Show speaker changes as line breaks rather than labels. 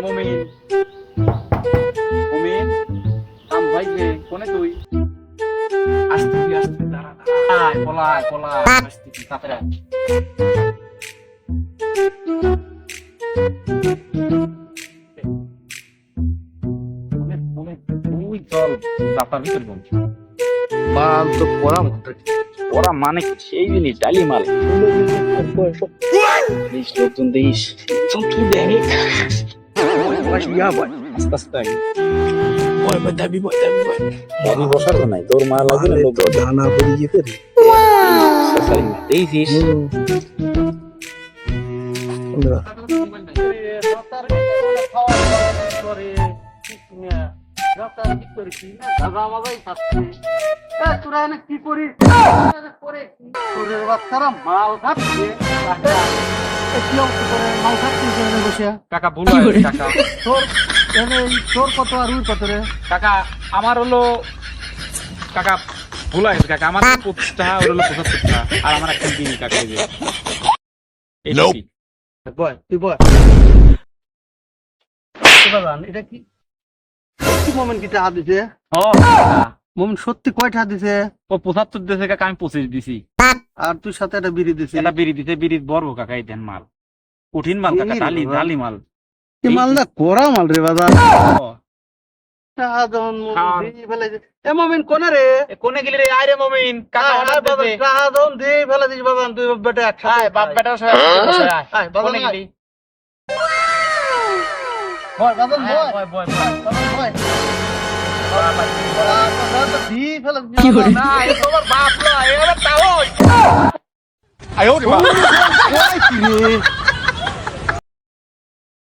মুমিন মুমিন আম ভাই যে কোনে তুই আসতে দাঁড়া পলায় আসতে তাড়াতাড়ি তুই চল রাস্তার ভিতর বল মাল তো ওরা মানে সেই জিনিস ডালি মাল দেশ নতুন দেশ তুই দেখ আস্তে আস্তে দাবি বসার তো নাই তোর মা লাগে না তো ধানা পড়ে যেতে দেখিস কাকা ভুল কাকা
তোর কত আর ওই কত রে
কাকা আমার হলো কাকা ভুল হয়েছে কাকা আমার 25 টাকা ওর হলো 75 টাকা আর আমার একটা দিন কাকা এই যে
বয় তুই বয় এটা কি মোমেন্ট কি টাকা দিছে
ও
মোমেন্ট সত্যি কয় টাকা দিছে
ও 75 দিছে কাকা আমি 25 দিছি
আর তুই সাথে একটা বিড়ি দিছিস
এটা বিড়ি দিতে বিড়ি বড় কাকা এই দেন মাল কঠিন মাল কাকা ডালি মাল
কি মাল না কোরা মাল রে বাজার
ও
টাকা যখন দিয়ে ফেলে এ মোমেন্ট কোনে রে
কোনে গেলি রে আয় রে মুমিন কাকা অর্ডার দিতে
টাকা যখন দিয়ে ফেলে দিস বাজান তুই বেটা একসাথে
আয় বাপ বেটা সবাই বসে আয়
বাজান
কোনে গেলি
বয় বাজান
বয়
বয় দিয়ে ফেলে দিস
না এই তোমার বাপ না এবারে তাও
哎呦我的妈！
কি রে